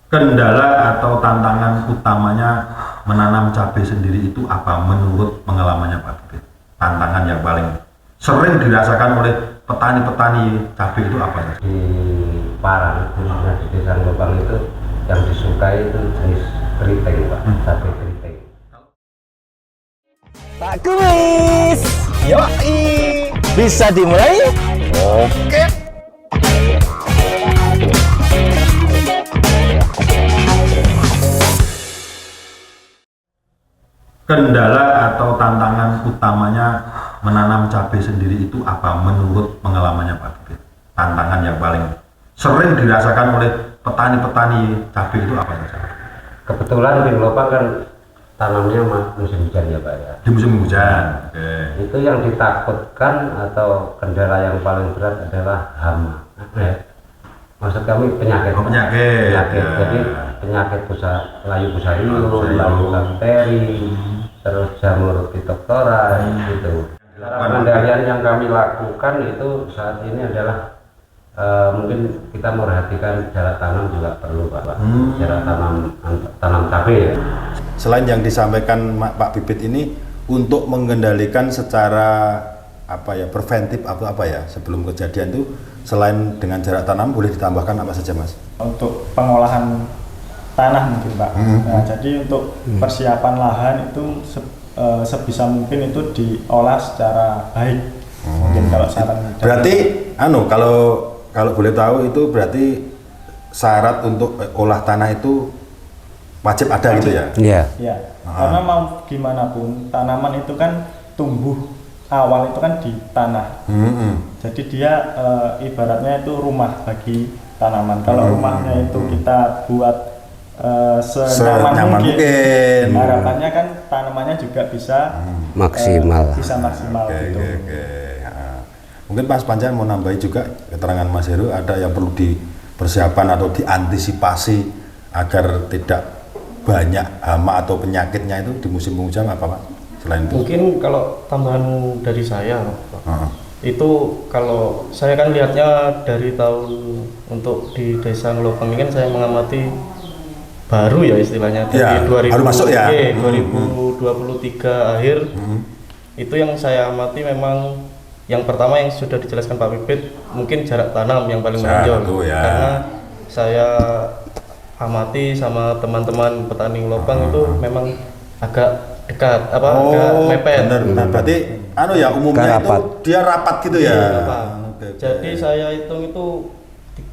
Kendala atau tantangan utamanya menanam cabai sendiri itu apa menurut pengalamannya Pak Bibit? Tantangan yang paling sering dirasakan oleh petani-petani cabai itu apa? Di Parang, khususnya di Desa Lobang itu yang disukai itu jenis keriting Pak, cabai keriting. Pak Kumis, yoi, bisa dimulai? Oke. Kendala atau tantangan utamanya menanam cabai sendiri itu apa menurut pengalamannya Pak Bibit? Tantangan yang paling sering dirasakan oleh petani-petani cabai itu apa saja? Kebetulan di Lobang kan tanamnya musim hujan ya Pak ya. Di musim hujan. Oke. Itu yang ditakutkan atau kendala yang paling berat adalah hama. Maksud kami penyakit. Oh, penyakit. Penyakit. Ya. Jadi penyakit layu busarium, layu bakteri, terus jamur phytophthora gitu. Cara pengendalian yang kami lakukan itu saat ini adalah mungkin kita memperhatikan jarak tanam juga perlu Pak. Jarak tanam cabai ya. Selain yang disampaikan Pak Bibit ini untuk mengendalikan secara preventif atau sebelum kejadian itu, selain dengan jarak tanam boleh ditambahkan apa saja Mas? Untuk pengolahan tanah mungkin Pak. Nah, jadi untuk persiapan lahan itu sebisa mungkin itu diolah secara baik. Mungkin kalau saran berarti kalau boleh tahu itu berarti syarat untuk olah tanah itu wajib ada gitu ya? Iya. Ya, karena mau gimana pun tanaman itu kan tumbuh awal itu kan di tanah. Jadi dia ibaratnya itu rumah bagi tanaman. Kalau rumahnya itu kita buat senyaman mungkin, harapannya kan tanamannya juga bisa Maksimal. bisa maksimal gitu. Mungkin Mas Panca mau nambahin juga keterangan Mas Heru, ada yang perlu dipersiapkan atau diantisipasi agar tidak banyak hama atau penyakitnya itu di musim penghujan apa Pak? Selain itu? Mungkin kalau tambahan dari saya, itu kalau saya kan lihatnya dari tahun untuk di Desa Ngelopang ini kan saya mengamati baru ya istilahnya dari 2000, baru masuk ya? 2023 akhir. Itu yang saya amati memang yang pertama yang sudah dijelaskan Pak Bibit mungkin jarak tanam yang paling menonjol ya. Karena saya amati sama teman-teman petani Ngelopang itu memang agak dekat agak mepet. Benar. Berarti umumnya itu dia rapat gitu ya. Jadi saya hitung itu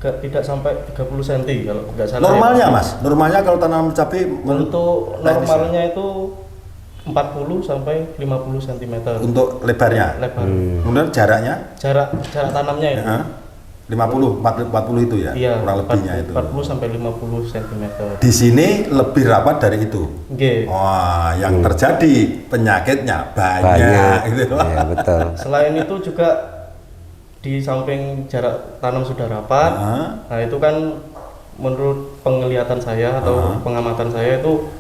tidak sampai 30 cm kalau nggak salah. Normalnya ya. Mas, normalnya kalau tanam cabai untuk normalnya itu 40 sampai 50 cm. Untuk lebarnya. Lebar. Kemudian jaraknya? Jarak tanamnya itu. 40 itu ya, iya, kurang lebihnya itu. 40 sampai 50 cm. Di sini lebih rapat dari itu. Nggih. Wah, yang terjadi penyakitnya banyak. Gitu. Iya, betul. Selain itu juga di samping jarak tanam sudah rapat, nah itu kan menurut penglihatan saya atau pengamatan saya itu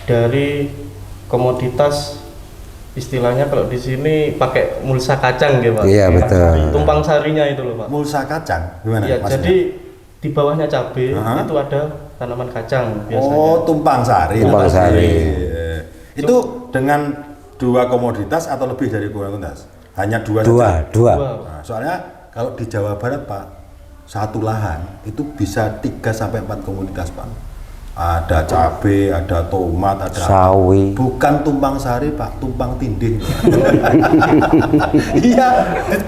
dari komoditas istilahnya kalau di sini pakai mulsa kacang gitu Pak. Iya, betul. Tumpang sarinya itu loh Pak. Mulsa kacang gimana Ya, maksudnya? jadi di bawahnya cabai itu ada tanaman kacang biasanya. Oh, tumpang sari. Tumpang sari. Itu dengan 2 komoditas atau lebih dari komoditas? Hanya 2 saja? Dua. Nah, soalnya kalau di Jawa Barat Pak, satu lahan itu bisa 3-4 komoditas Pak. Ada cabai, ada tomat, ada sawi. Bukan tumpang sari Pak, tumpang tindih. Iya,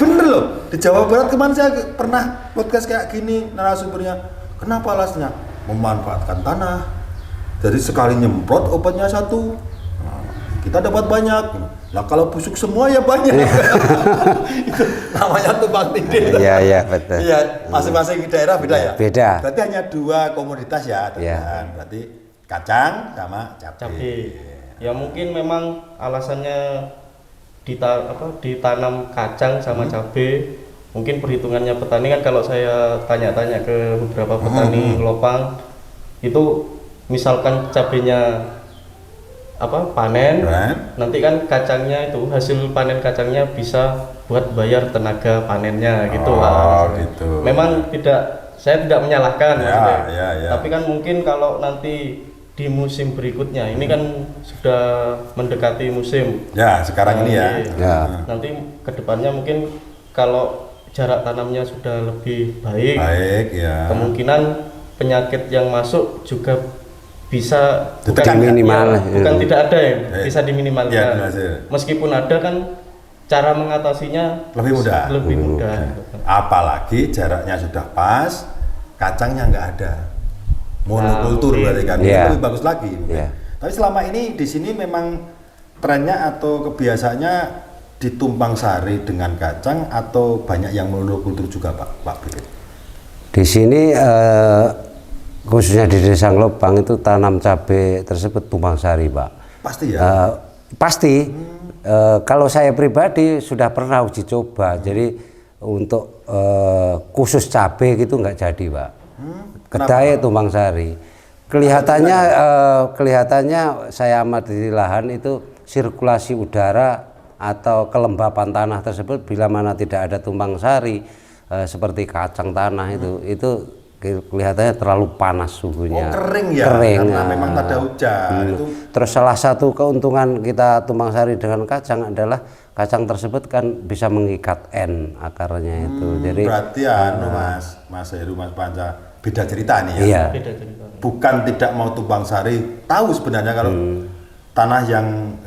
bener loh. Di Jawa Barat kemarin saya pernah podcast kayak gini, narasumbernya. Kenapa alasnya? Memanfaatkan tanah. Jadi sekali nyemprot obatnya 1, kita dapat banyak. Lah kalau busuk semua ya banyak. Itu namanya tumpang tindih. Iya, betul. Iya, masing-masing daerah beda ya? Beda. Berarti hanya 2 komoditas ya, Berarti kacang sama cabai. Ya mungkin memang alasannya ditanam kacang sama cabai. Mungkin perhitungannya petani kan kalau saya tanya-tanya ke beberapa petani Lopang itu misalkan cabainya panen, nanti kan kacangnya itu hasil panen kacangnya bisa buat bayar tenaga panennya gitu Pak. Gitu. Memang tidak saya tidak menyalahkan maksudnya. Ya. Tapi kan mungkin kalau nanti di musim berikutnya, ini kan sudah mendekati musim. Ya, sekarang ini ya. Ya. Nanti kedepannya mungkin kalau jarak tanamnya sudah lebih baik, Ya. kemungkinan penyakit yang masuk juga bisa Ditekan, minimal. bukan tidak ada ya, bisa Ya, diminimalkan. jelas, ya. Meskipun ada kan cara mengatasinya Lebih mudah. Lebih mudah. Apalagi jaraknya sudah pas, kacangnya nggak ada. Monokultur mungkin. berarti kan, Iya. itu lebih bagus lagi. Iya. Tapi selama ini di sini memang trennya atau kebiasaannya ditumpang sari dengan kacang atau banyak yang monokultur juga Pak Pipit? Di sini khususnya di Desa Nglobang itu tanam cabai tersebut tumpang sari, Pak. Pasti ya. Pasti. Kalau saya pribadi sudah pernah uji coba. Jadi untuk khusus cabai gitu nggak jadi, Pak. Kedai tumpang sari. Kelihatannya saya amati di lahan itu sirkulasi udara atau kelembapan tanah tersebut bila mana tidak ada tumpang sari seperti kacang tanah itu kelihatannya terlalu panas suhunya. Kering ya, kering, karena memang tak ada hujan. Itu Terus salah satu keuntungan kita tumpang sari dengan kacang adalah kacang tersebut kan bisa mengikat N akarnya itu. Jadi berarti Mas Heru, Mas Panca beda cerita nih ya. iya, Beda cerita. Bukan tidak mau tumpang sari, tahu sebenarnya kalau tanah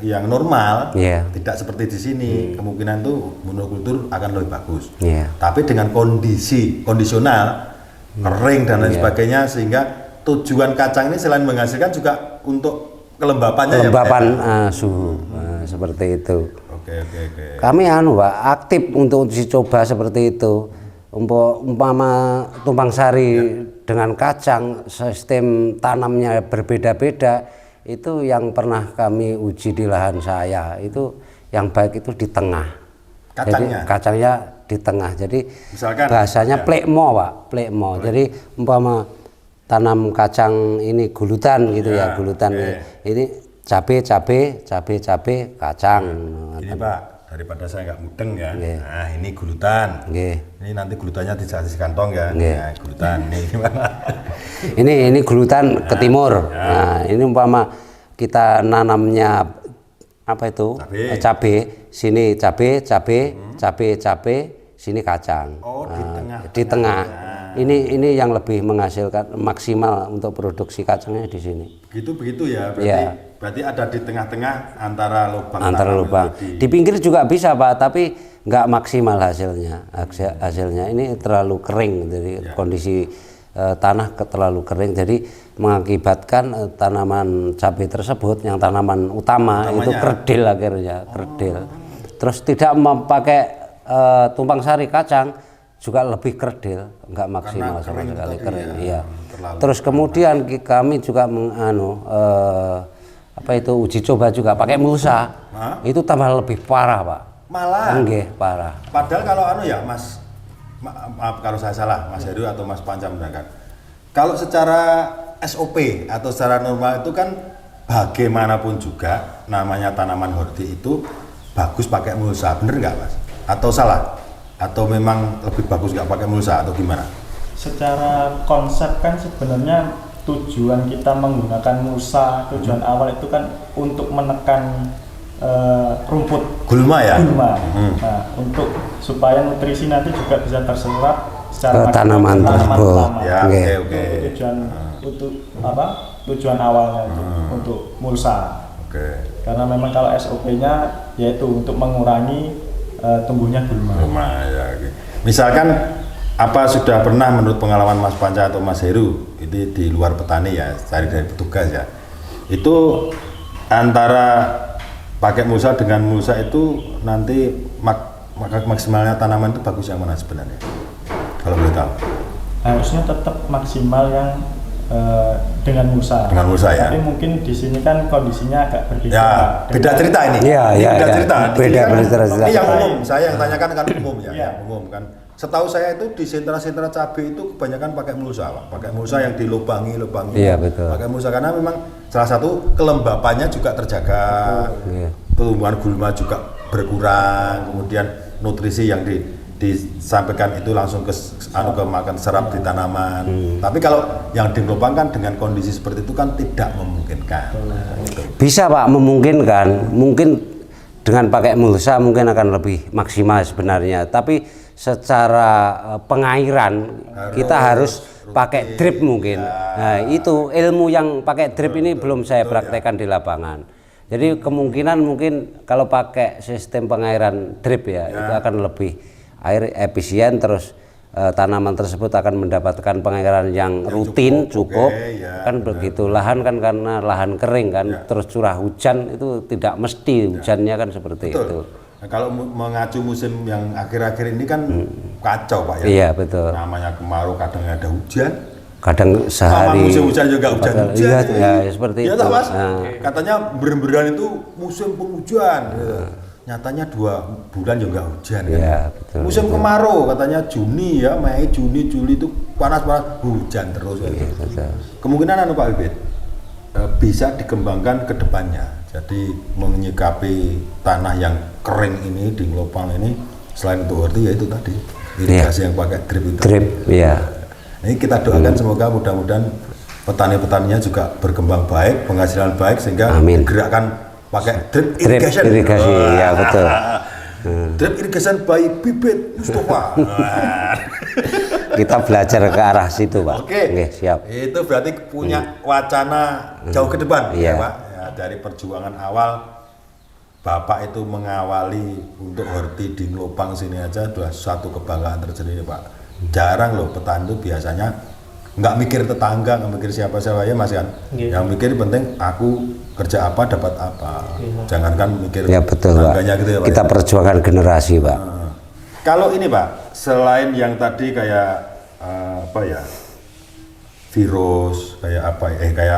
yang normal Iya. tidak seperti di sini, kemungkinan tuh monokultur akan lebih bagus. Iya. Tapi dengan kondisional kering dan lain sebagainya, sehingga tujuan kacang ini selain menghasilkan juga untuk kelembapannya kelembapan ya Pak? suhu seperti itu. Oke. Kami Pak, aktif untuk uji coba seperti itu. Umpama tumpang sari dengan kacang, sistem tanamnya berbeda-beda, itu yang pernah kami uji di lahan saya, itu yang baik itu di tengah. Kacangnya? Jadi kacangnya di tengah. Jadi Misalkan, bahasanya ya. plekmo, Pak, plekmo. Jadi umpama tanam kacang ini gulutan gitu ya, gulutan. Ini cabe, kacang. Ini Pak, daripada saya nggak mudeng ya. Nggih. Nah, ini gulutan. Nggih. Ini nanti gulutannya di kantong ya. Nggih. Nah, gulutan ini gimana? Ini gulutan ke timur. Nah, ini umpama kita nanamnya apa itu? Cabe. Sini cabe, sini kacang. Oh, di tengah. Di tengah. Ini yang lebih menghasilkan maksimal untuk produksi kacangnya di sini. Begitu ya, berarti Ya. berarti ada di tengah-tengah antara lubang. Antara tanam lubang. itu Di pinggir juga bisa, Pak, tapi nggak maksimal hasilnya. Hasilnya ini terlalu kering, jadi kondisi tanah terlalu kering, jadi mengakibatkan tanaman cabai tersebut yang tanaman utamanya itu kerdil akhirnya, kerdil. Terus tidak memakai tumpang sari kacang juga lebih kerdil, nggak maksimal sama sekali kering. Iya. Terus kemudian kami juga uji coba juga pakai mulsa. Itu tambah lebih parah, Pak. Malah. Nggih, parah. Padahal kalau ya Mas, maaf kalau saya salah, Mas Heru atau Mas Panca mendengarkan. Kalau secara SOP atau secara normal itu kan bagaimanapun juga namanya tanaman horti itu bagus pakai mulsa, bener nggak Mas? Atau salah? Atau memang lebih bagus nggak pakai mulsa atau gimana? Secara konsep kan sebenarnya tujuan kita menggunakan mulsa, tujuan awal itu kan untuk menekan rumput Gulma ya? Nah, untuk supaya nutrisi nanti juga bisa terserap secara Ke tanaman tersebut. utama. Ya, Oke. oke. Itu tujuan awalnya itu untuk mulsa. Oke. Karena memang kalau SOP-nya yaitu untuk mengurangi tumbuhnya gulma. Gulma ya. Oke. Misalkan apa sudah pernah menurut pengalaman Mas Panca atau Mas Heru itu di luar petani ya, cari dari petugas ya, itu antara pakai mulsa dengan mulsa itu nanti maksimalnya tanaman itu bagus yang mana sebenarnya? Kalau boleh tahu. Harusnya tetap maksimal yang dengan mulsa. Dengan mulsa ya. Tapi mungkin di sini kan kondisinya agak berbeda. Ya, beda cerita ini. Iya, Ini iya, beda iya. cerita. Di Beda sini kan, cerita. ini yang umum. Saya yang tanyakan kan umum ya, Iya. yang umum kan. Setahu saya itu di sentra-sentra cabai itu kebanyakan pakai mulsa, Pak. Pakai mulsa yang dilubangi. Iya, betul. Pakai mulsa karena memang salah satu kelembapannya juga terjaga. Iya. Tumbuhan gulma juga berkurang, kemudian nutrisi yang disampaikan itu langsung ke makan serap di tanaman. Tapi kalau yang di Ngelopang kan dengan kondisi seperti itu kan tidak memungkinkan. Gitu. Bisa Pak, memungkinkan. Mungkin dengan pakai mulsa mungkin akan lebih maksimal sebenarnya. Tapi secara pengairan kita harus pakai drip mungkin. Nah, itu ilmu yang pakai drip ini belum saya praktekkan di lapangan. Jadi kemungkinan mungkin kalau pakai sistem pengairan drip ya, itu akan lebih air efisien, terus tanaman tersebut akan mendapatkan pengairan yang rutin cukup. Kan begitu. Lahan kan karena lahan kering kan, terus curah hujan itu tidak mesti hujannya kan seperti itu. Nah, kalau mengacu musim yang akhir-akhir ini kan kacau Pak ya. Iya betul. Namanya kemarau kadang ada hujan. Kadang sehari. Musim hujan juga hujan-hujan. Iya, ya, seperti ya, itu. Mas? Nah. Katanya beran-beran itu musim penghujan. Nyatanya 2 bulan juga hujan. Iya, kan? betul. Musim kemarau katanya Juni ya, Mei, Juni, Juli itu panas-panas, hujan terus. Iya, betul. Kemungkinan Pak Bibit bisa dikembangkan ke depannya. Jadi menyikapi tanah yang kering ini di Ngelopang ini, selain untuk horti ya itu tadi irigasi yang pakai drip itu. Drip, iya. Ini kita doakan semoga mudah-mudahan petani-petaninya juga berkembang baik, penghasilan baik sehingga gerakan pakai drip irrigation. Irigasi, ya betul. Drip irrigation by Bibit Mustafa. Kita belajar ke arah situ, Pak. Oke, siap. Itu berarti punya wacana jauh ke depan, ya Pak. Ya, dari perjuangan awal Bapak itu mengawali untuk horti di Ngelopang sini aja sudah suatu kebanggaan tersendiri, Pak. Jarang loh petani itu biasanya nggak mikir tetangga, nggak mikir siapa-siapa ya Mas kan. Yang mikir penting aku kerja apa dapat apa. Jangankan mikir ya, betul, tetangganya gitu ya Pak. Kita perjuangan generasi, Pak. Kalau ini Pak, selain yang tadi kayak apa ya, virus kayak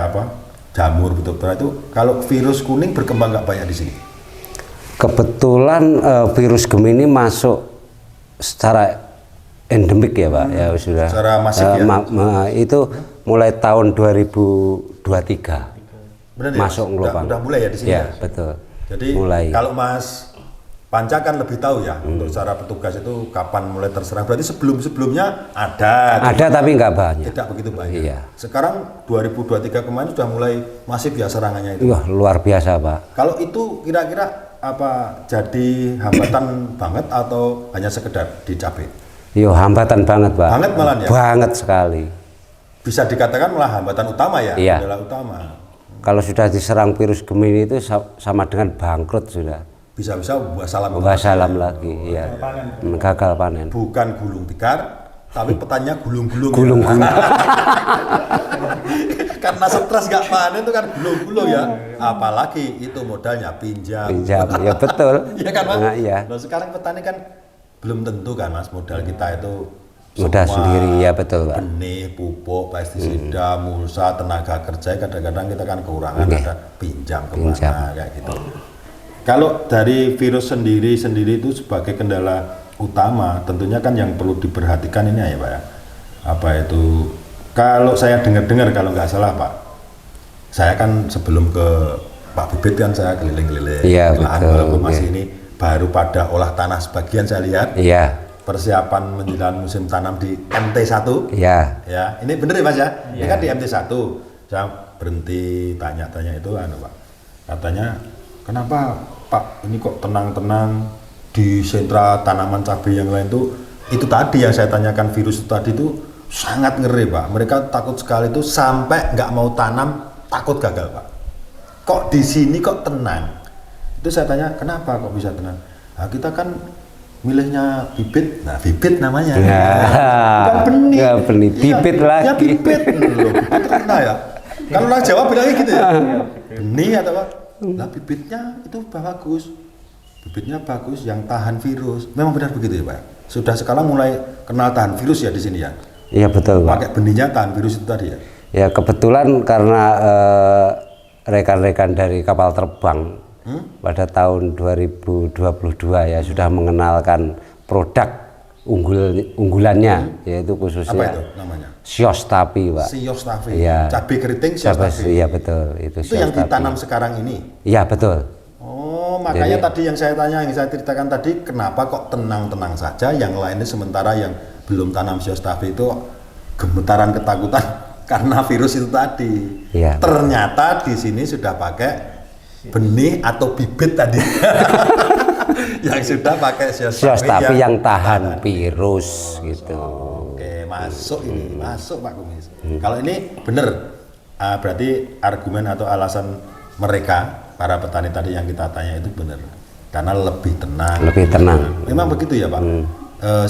apa jamur betul-betul itu, kalau virus kuning berkembang nggak banyak di sini? Kebetulan virus Gemini masuk secara endemik ya Pak, ya sudah. Secara masif ya? Itu mulai tahun 2023. Benar masuk ya? Ngelopang. Udah mulai ya di sini? Ya, betul. Jadi mulai. Kalau Mas Panca kan lebih tahu ya untuk cara petugas itu kapan mulai terserang. Berarti sebelum-sebelumnya ada. Ada tapi nggak banyak. Tidak begitu banyak. Iya. Sekarang 2023 kemarin sudah mulai masif ya serangannya itu. Wah, luar biasa Pak. Kalau itu kira-kira apa jadi hambatan banget atau hanya sekedar dicapai? Yo, hambatan banget Pak. Banget malah ya? Banget sekali. Bisa dikatakan malah hambatan utama ya? Iya. Adalah utama. Kalau sudah diserang virus Gemini itu sama dengan bangkrut sudah. Bisa-bisa buah salam lagi, iya. Gagal panen. Bukan gulung tikar, tapi petanya gulung-gulung. Gulung-gulung. Ya. Karena stres gak panen itu kan gulung-gulung ya. Apalagi itu modalnya pinjam. Pinjam, ya betul. Iya kan Mas? Nah, iya. Nah, sekarang petani kan belum tentu kan Mas modal kita itu modal sendiri, ya betul Pak. Benih, pupuk, pestisida, mulsa, tenaga kerja, kadang-kadang kita kan kekurangan, ada pinjam kemana kayak gitu. Kalau dari virus sendiri itu sebagai kendala utama, tentunya kan yang perlu diperhatikan ini ya Pak ya. Apa itu? Kalau saya dengar kalau nggak salah Pak, saya kan sebelum ke Pak Bibit kan saya keliling-keliling. Iya betul. Walaupun masih iya. ini baru pada olah tanah sebagian saya lihat. Iya. Persiapan menjelang musim tanam di MT1. Iya. Ya, ini bener ya Mas ya? Ini Ya. kan di MT1. Saya berhenti tanya-tanya itu Pak. Katanya, "Kenapa Pak ini kok tenang-tenang di sentra tanaman cabai yang lain tuh itu tadi yang saya tanyakan virus itu tadi itu sangat ngeri Pak. Mereka takut sekali itu sampai nggak mau tanam takut gagal Pak. Kok di sini kok tenang?" Itu saya tanya, "Kenapa kok bisa tenang?" Nah, kita kan milihnya Bibit, nah Bibit namanya. Bukan benih. Ya benih, Bibit lagi. Ya Bibit. Loh, Bibit terkenal ya. Kalau orang Jawa bilangnya gitu ya. Benih atau apa? Lah bibitnya itu bagus. Bibitnya bagus yang tahan virus. Memang benar begitu ya, Pak? Sudah sekarang mulai kenal tahan virus ya di sini ya. Iya betul Pak. Pakai benihnya tahan virus itu tadi ya. Ya kebetulan karena rekan-rekan dari kapal terbang pada tahun 2022 ya sudah mengenalkan produk unggulannya yaitu khususnya apa itu namanya? Siostapi Pak. Siostapi. Ya. Cabai keriting Siostapi. Iya betul Itu yang ditanam sekarang ini. Iya betul. Oh, makanya Jadi- tadi yang saya tanya, yang saya ceritakan tadi, kenapa kok tenang-tenang saja, yang lainnya sementara yang belum tanam Siostafi itu gemetaran ketakutan karena virus itu tadi. Iya. Ternyata di sini sudah pakai benih atau bibit tadi. Yang sudah pakai Siostafi yang tahan virus gitu. Oke, masuk ini, masuk Pak Kumis. Kalau ini benar, berarti argumen atau alasan mereka para petani tadi yang kita tanya itu benar, karena lebih tenang. Lebih tenang. Memang begitu ya Pak.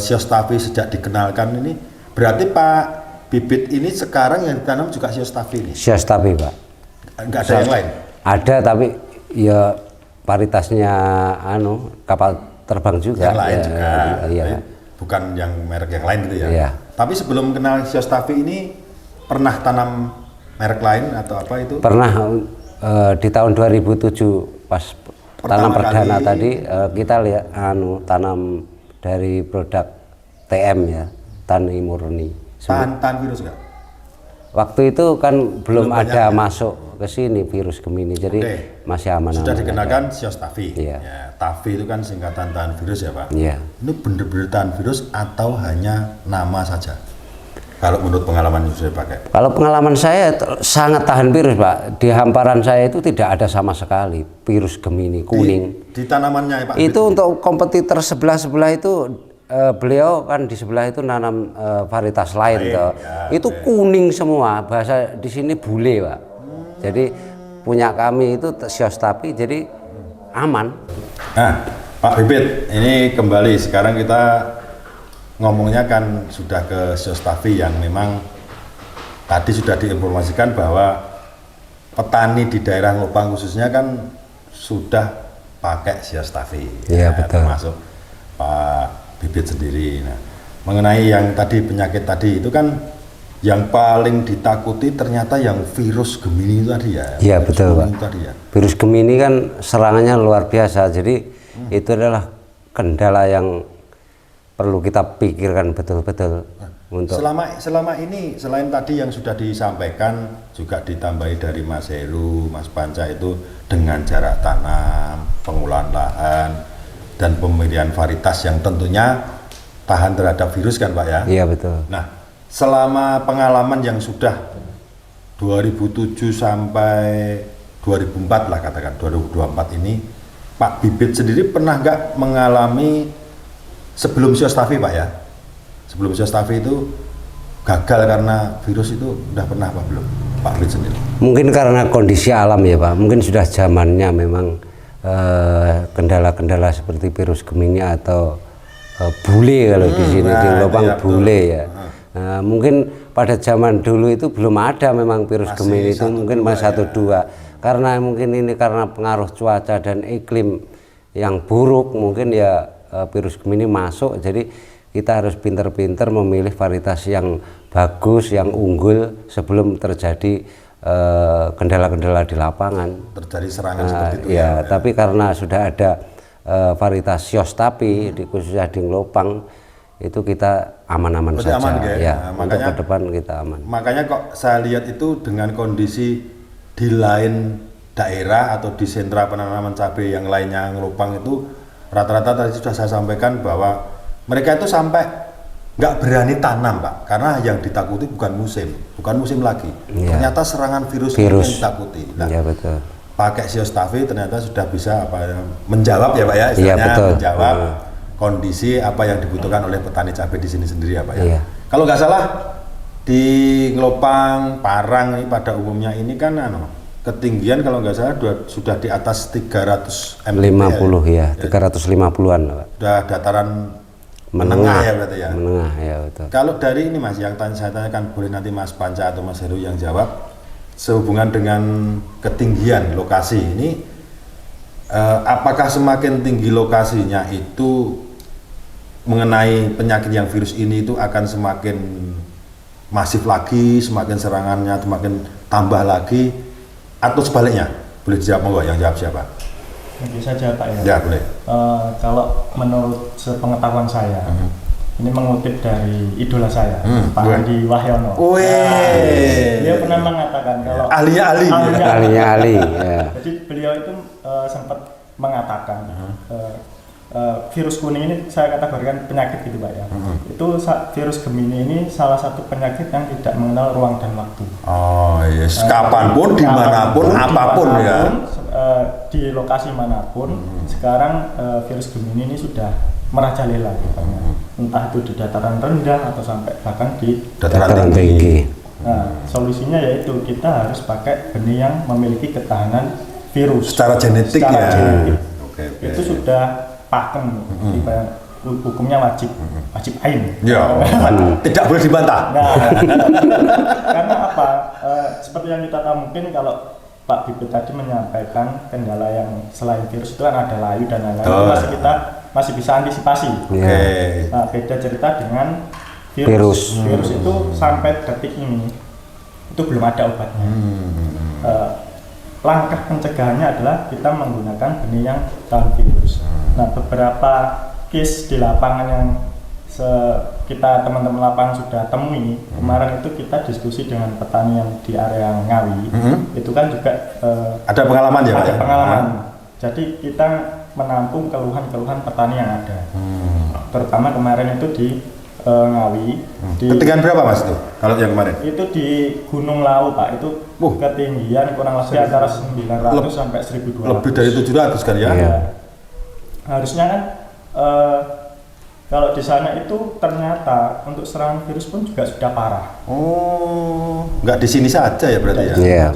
Siostafi sejak dikenalkan ini, berarti Pak bibit ini sekarang yang ditanam juga Siostafi ini. Siostafi, Pak. Enggak ada yang lain. Ada tapi ya paritasnya kapal terbang juga. Yang lain ya, juga. Iya. Tapi bukan yang merek yang lain gitu ya. Iya. Tapi sebelum kenal Siostafi ini pernah tanam merek lain atau apa itu? Pernah di tahun 2007 pas tanam perdana kali. tadi kita lihat tanam dari produk TM ya, Tani Murni. Tahan virus enggak? Waktu itu kan belum banyak ada ya? masuk ke sini virus Gemini, jadi Oke. masih aman-aman. Sudah aja. dikenakan Siostafi. Iya. Ya, TAFI itu kan singkatan tahan virus ya Pak. Iya. Ini benar-benar tahan virus atau hanya nama saja? Kalau menurut pengalaman yang sudah pakai. Kalau pengalaman saya sangat tahan virus, Pak. Di hamparan saya itu tidak ada sama sekali virus Gemini kuning. Di tanamannya ya Pak. Itu untuk kompetitor sebelah itu beliau kan di sebelah itu nanam varietas lain toh. ya, Itu kuning semua, bahasa di sini bule, Pak. Jadi punya kami itu Siostafi, jadi aman. Nah, Pak Bibit, ini kembali sekarang kita ngomongnya kan sudah ke Siostafi yang memang tadi sudah diinformasikan bahwa petani di daerah Lopang khususnya kan sudah pakai Siostafi. Iya, betul. Termasuk Pak Bibit sendiri. Nah, mengenai yang tadi penyakit tadi itu kan yang paling ditakuti ternyata yang virus Gemini itu tadi ya. Iya, Virus betul, Gemini Pak. tadi ya. Virus Gemini kan serangannya luar biasa, jadi itu adalah kendala yang perlu kita pikirkan betul-betul untuk Selama ini selain tadi yang sudah disampaikan juga ditambahi dari Mas Heru, Mas Panca itu dengan jarak tanam, pengolahan lahan dan pemilihan varietas yang tentunya tahan terhadap virus kan Pak ya. Iya, betul. Nah, selama pengalaman yang sudah 2007 sampai 2004 lah katakan 2024 ini, Pak Bibit sendiri pernah nggak mengalami sebelum Siostafi Pak ya? Sebelum Siostafi itu gagal karena virus itu udah pernah apa belum Pak Bibit sendiri? Mungkin karena kondisi alam ya Pak, mungkin sudah zamannya memang kendala-kendala seperti virus Gemini atau bule kalau di sini di Lopang iya, bule ya. Nah, mungkin pada zaman dulu itu belum ada memang virus Masih Gemini itu, 1, mungkin 2 masih 1-2 karena mungkin ini karena pengaruh cuaca dan iklim yang buruk, mungkin ya virus Gemini masuk. Jadi kita harus pinter-pinter memilih varietas yang bagus, yang unggul sebelum terjadi kendala-kendala di lapangan. Terjadi serangan seperti itu Ya, tapi karena sudah ada varietas Siostafi khususnya di Lopang, itu kita aman-aman Berarti saja. aman, Gek? Ya, Nah, untuk makanya- ke depan kita aman. Makanya kok saya lihat itu dengan kondisi di lain daerah atau di sentra penanaman cabai yang lainnya Ngelopang itu rata-rata tadi sudah saya sampaikan bahwa mereka itu sampai nggak berani tanam Pak, karena yang ditakuti bukan musim lagi. Iya. Ternyata serangan virus, Virus. yang ditakuti. Nah, Ya, betul. pakai Siostafi ternyata sudah bisa menjawab ya Pak ya, Iya, istilahnya betul. menjawab kondisi apa yang dibutuhkan oleh petani cabai di sini sendiri ya Pak ya. Iya. Kalau nggak salah di Ngelopang, Parang ini pada umumnya ini kan ketinggian kalau nggak salah sudah di atas 300 mdpl 50 ya, 350-an Pak. Sudah dataran menengah ya berarti ya. Menengah ya, betul. Kalau dari ini Mas yang saya tanyakan, boleh nanti Mas Panca atau Mas Heru yang jawab sehubungan dengan ketinggian lokasi ini, apakah semakin tinggi lokasinya itu mengenai penyakit yang virus ini itu akan semakin masif lagi, semakin serangannya semakin tambah lagi, atau sebaliknya? Boleh dijawab monggo, yang jawab siapa? Bisa jawab Pak ya. Ya boleh. Kalau menurut sepengetahuan saya, ini mengutip dari idola saya, Pak boleh. Andi Wahyono. Wih. Dia pernah mengatakan kalau Ahlinya ahli. Ahlinya ahli ya. Jadi beliau itu sempat mengatakan virus kuning ini saya kategorikan penyakit gitu Pak ya. Itu virus Gemini ini salah satu penyakit yang tidak mengenal ruang dan waktu. Oh yes, kapanpun, dimanapun, apapun ya. Di lokasi manapun, sekarang virus Gemini ini sudah merajalela gitu, entah itu di dataran rendah atau sampai bahkan di Dataran tinggi. Nah, solusinya yaitu kita harus pakai benih yang memiliki ketahanan virus Secara genetik secara ya. genetik. Oke. Itu sudah pakem, hukumnya wajib ain. Ya, tidak boleh dibantah. Nah, karena apa? Seperti yang kita tahu mungkin kalau Pak Bibit tadi menyampaikan kendala yang selain virus itu kan ada layu dan lain-lain, kita masih bisa antisipasi. Oke. Nah, beda cerita dengan virus. Virus itu sampai detik ini itu belum ada obatnya. Langkah pencegahannya adalah kita menggunakan benih yang tahan virus. Nah, beberapa case di lapangan yang kita teman-teman lapangan sudah temui kemarin itu kita diskusi dengan petani yang di area Ngawi. Itu kan juga Ada pengalaman ya, Pak? ada pengalaman. Jadi kita menampung keluhan-keluhan petani yang ada. Terutama kemarin itu di Ngawi. Di Ketinggian berapa Mas itu? Kalau yang kemarin? itu di Gunung Lawu Pak, itu ketinggian kurang lebih antara 900 sampai 1200. Lebih dari 700 kan ya? Iya. Harusnya kan kalau di sana itu ternyata untuk serangan virus pun juga sudah parah. Oh, nggak di sini saja ya berarti ya? Iya.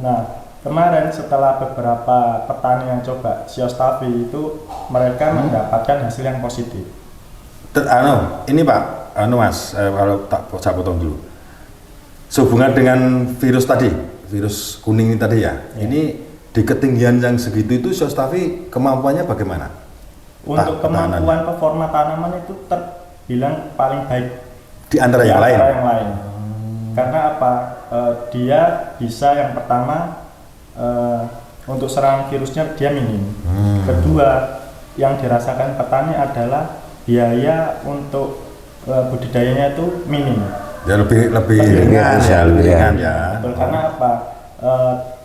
Nah, kemarin setelah beberapa petani yang coba Siostafi itu mereka mendapatkan hasil yang positif. Ini Pak, Mas, kalau saya potong dulu. Sehubungan dengan virus tadi, virus kuning ini tadi ya. Ini di ketinggian yang segitu itu Siostafi kemampuannya bagaimana? Untuk kemampuan performa tanaman itu terbilang paling baik di antara yang lain. Karena apa? Dia bisa yang pertama untuk serangan virusnya dia minim. Kedua, yang dirasakan petani adalah biaya untuk budidayanya itu minim. Ya lebih ringan ya. Betul, karena apa?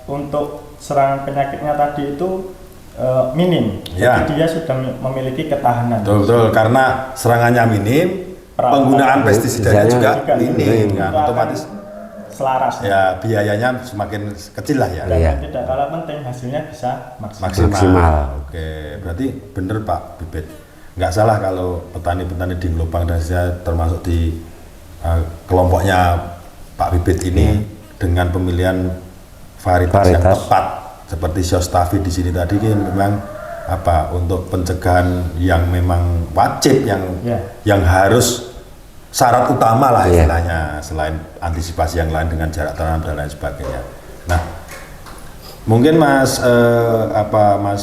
Untuk serangan penyakitnya tadi itu minim, ya. jadi dia sudah memiliki ketahanan. Betul, karena serangannya minim, penggunaan pestisida juga minim, kan otomatis selaras. Ya biayanya semakin kecil lah ya. Dan tidak kalah penting hasilnya bisa maksimal. Oke, berarti bener Pak Bibit, nggak salah kalau petani-petani di Ngelopang dan saya termasuk di kelompoknya Pak Bibit ini dengan pemilihan varietas yang tepat. Seperti Siostafi di sini tadi memang untuk pencegahan yang memang wajib yang harus syarat utama lah istilahnya, selain antisipasi yang lain dengan jarak tanam dan lain sebagainya. Nah, mungkin Mas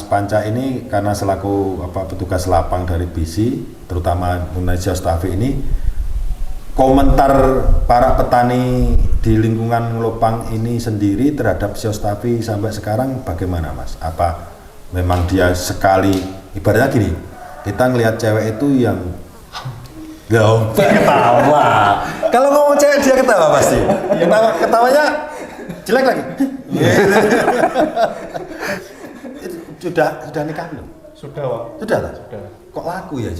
Panca ini karena selaku petugas lapang dari BISI, terutama mengenai Siostafi ini, komentar para petani di lingkungan Ngelopang ini sendiri terhadap Siostafi sampai sekarang bagaimana Mas? Apa memang dia sekali, ibaratnya gini, kita ngelihat cewek itu yang ketawa. Kalau ngomong cewek dia ketawa pasti. Ketawanya jelek lagi. Sudah nikah belum? Sudah, Pak. Sudah. Kok laku ya?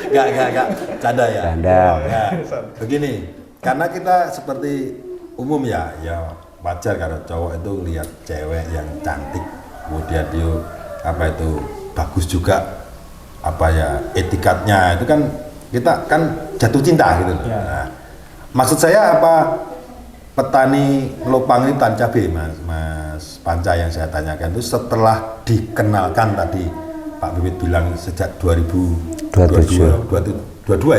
Enggak, canda ya. Canda. Ya, begini, karena kita seperti umum ya wajar kalau cowok itu lihat cewek yang cantik, kemudian dia bagus juga, etikatnya itu kan kita kan jatuh cinta gitu. Ya. Nah, maksud saya petani Ngelopang ini tan cabe Mas Panca yang saya tanyakan itu setelah dikenalkan tadi Pak Bibit bilang sejak 2022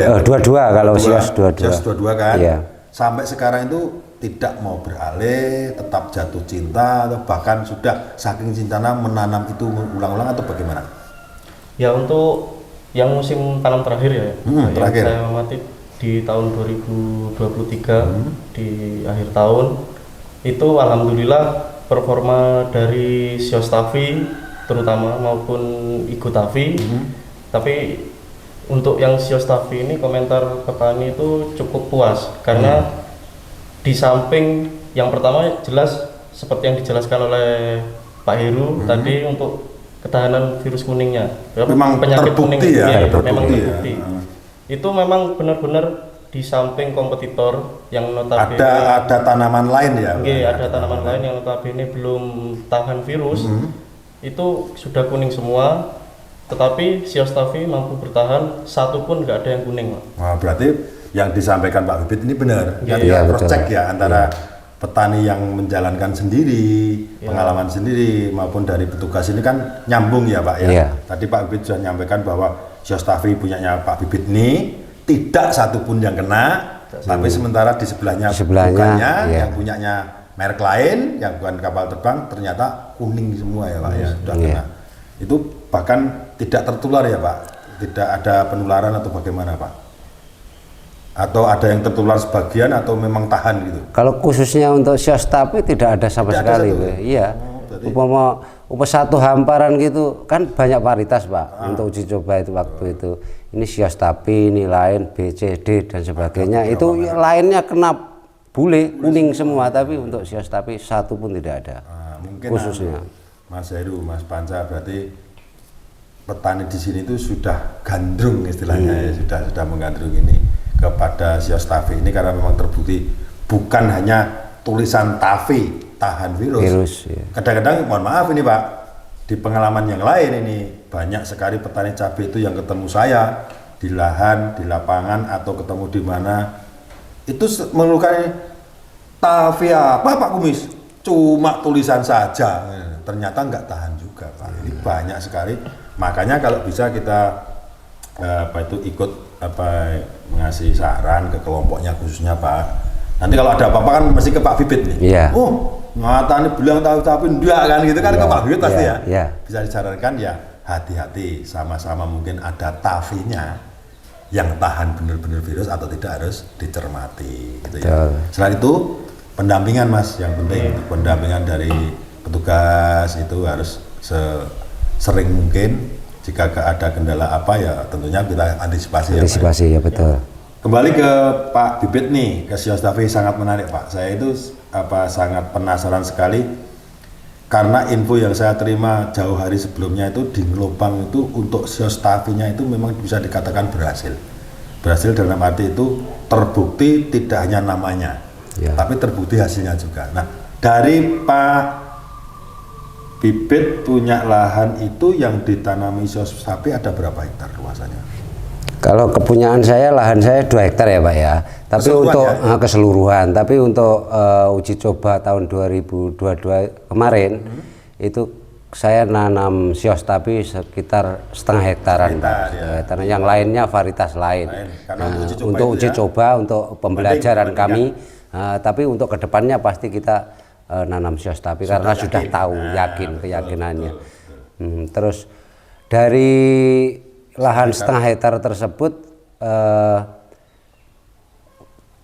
ya? 22 kalau Sios 22. Sios 22 kan? Iya. Sampai sekarang itu tidak mau beralih, tetap jatuh cinta atau bahkan sudah saking cintanya menanam itu ulang-ulang atau bagaimana? Ya untuk yang musim tanam terakhir ya, terakhir. Saya amati di tahun 2023 di akhir tahun itu alhamdulillah performa dari Siostafi terutama maupun Igustafi. Tapi untuk yang Siostafi ini komentar petani itu cukup puas karena di samping yang pertama jelas seperti yang dijelaskan oleh Pak Heru tadi untuk ketahanan virus kuningnya. Memang penyakit kuning terbukti ya, iya, terbukti memang ya. terbukti. Itu memang benar-benar di samping kompetitor yang notabene Ada tanaman lain ya. Nggih, ada tanaman lain yang notabene belum tahan virus. Itu sudah kuning semua, tetapi Siostafi mampu bertahan, satu pun nggak ada yang kuning, Pak. Wah, berarti yang disampaikan Pak Bibit ini benar. Kan Iya, cross check betul. ya antara petani yang menjalankan sendiri, pengalaman sendiri maupun dari petugas ini kan nyambung ya Pak ya. Iya. Tadi Pak Bibit sudah menyampaikan bahwa Siostafi punyanya Pak Bibit ini tidak satupun yang kena, tapi sementara di sebelahnya, bukannya iya. yang punyanya merek lain yang bukan kapal terbang ternyata kuning semua ya Pak ya, sudah Iya. kena. Itu bahkan tidak tertular ya Pak, tidak ada penularan atau bagaimana Pak? Atau ada yang tertular sebagian atau memang tahan gitu? Kalau khususnya untuk Siostafi tidak ada sama Tidak ada sekali. satu? Pak. Iya. berarti- Upama satu hamparan gitu kan banyak varietas Pak untuk uji coba itu waktu itu. Ini Siostafi, ini lain B, C, D dan sebagainya. Itu lainnya kena bule kuning semua, tapi untuk Siostafi satu pun tidak ada. Mungkin Khususnya. Mas Heru, Mas Panca, berarti petani di sini itu sudah gandrung istilahnya ya, sudah menggandrung ini kepada Siostafi ini karena memang terbukti bukan hanya tulisan TAFI tahan virus. Iya. Kadang-kadang mohon maaf ini Pak, di pengalaman yang lain ini banyak sekali petani cabai itu yang ketemu saya di lahan, di lapangan atau ketemu di mana itu mengeluhkan ini, TAFI apa Pak Kumis? Cuma tulisan saja, ternyata nggak tahan juga Pak. Ini banyak sekali. Makanya kalau bisa kita ikut mengasih saran ke kelompoknya khususnya Pak. Nanti kalau ada apa-apa kan mesti ke Pak Bibit nih. Iya. Oh, ngatani bilang tapi enggak kan gitu kan Iya, ke Pak Bibit pasti iya, ya. iya. Bisa disarankan ya hati-hati, sama-sama mungkin ada TAFI-nya yang tahan benar-benar virus atau tidak harus dicermati gitu ya. Betul. Selain itu pendampingan Mas yang penting pendampingan dari petugas itu harus sering mungkin. Jika ada kendala apa ya tentunya kita antisipasi ya Pak. Antisipasi ya betul. Kembali ke Pak Bibit nih, ke Siostafi sangat menarik Pak. Saya itu sangat penasaran sekali karena info yang saya terima jauh hari sebelumnya itu di Ngelobang itu untuk Siostafinya itu memang bisa dikatakan berhasil. Berhasil dalam arti itu terbukti tidak hanya namanya, Ya. tapi terbukti hasilnya juga. Nah, dari Pak Bibit punya lahan itu yang ditanami Siostafi ada berapa hektar luasannya? Kalau kepunyaan saya, lahan saya 2 hektar ya Pak ya. Tapi Keseluruhan untuk ya? keseluruhan, tapi untuk uji coba tahun 2022 kemarin itu saya nanam Siostafi sekitar setengah hektaran. Hektar, Pak. ya. Setengah hektaran. Yang lainnya varietas lain. Karena Nah, uji coba untuk itu uji ya, coba, untuk pembelajaran banding, kami. Tapi untuk kedepannya pasti kita nanam Siostafi karena yakin. sudah tahu, yakin keyakinannya. Terus dari lahan setengah hektar tersebut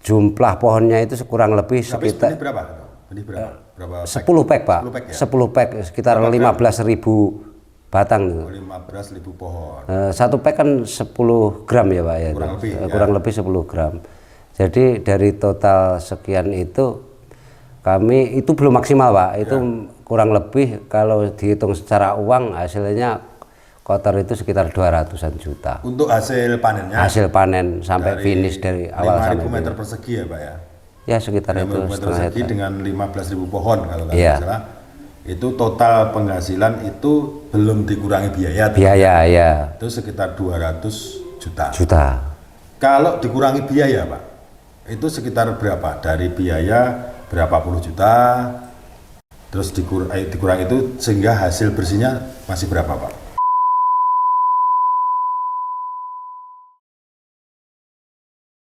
jumlah pohonnya itu kurang lebih Tapi sekitar benih berapa? Benih berapa? Berapa 10 pek Pak, 10 pek ya? 10 pek sekitar 15.000 batang. 15.000 pohon. Satu pek kan 10 gram ya Pak ya, Kurang lebih, ya. kurang lebih 10 gram. Jadi dari total sekian itu kami itu belum maksimal Pak, itu kurang lebih kalau dihitung secara uang hasilnya kotor itu sekitar 200-an juta. Untuk hasil panennya? Hasil panen sampai finish dari awal sampai 5.000 meter finish. persegi ya Pak ya? Ya sekitar 5.000 itu meter setengah persegi hektar. dengan 15.000 pohon kalau nggak Iya. salah. Itu total penghasilan itu belum dikurangi biaya. Biaya ya Itu sekitar 200 juta. juta. Kalau dikurangi biaya Pak, itu sekitar berapa? Dari biaya berapa puluh juta, terus dikurangi itu sehingga hasil bersihnya masih berapa Pak?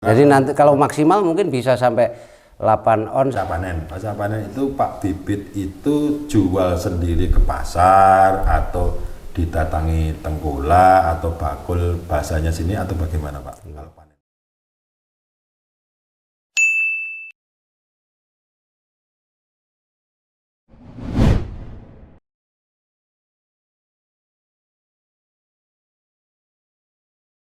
Jadi nanti kalau maksimal mungkin bisa sampai 8 on. Pasca panen itu Pak Bibit itu jual sendiri ke pasar atau didatangi tengkola atau bakul bahasanya sini atau bagaimana Pak?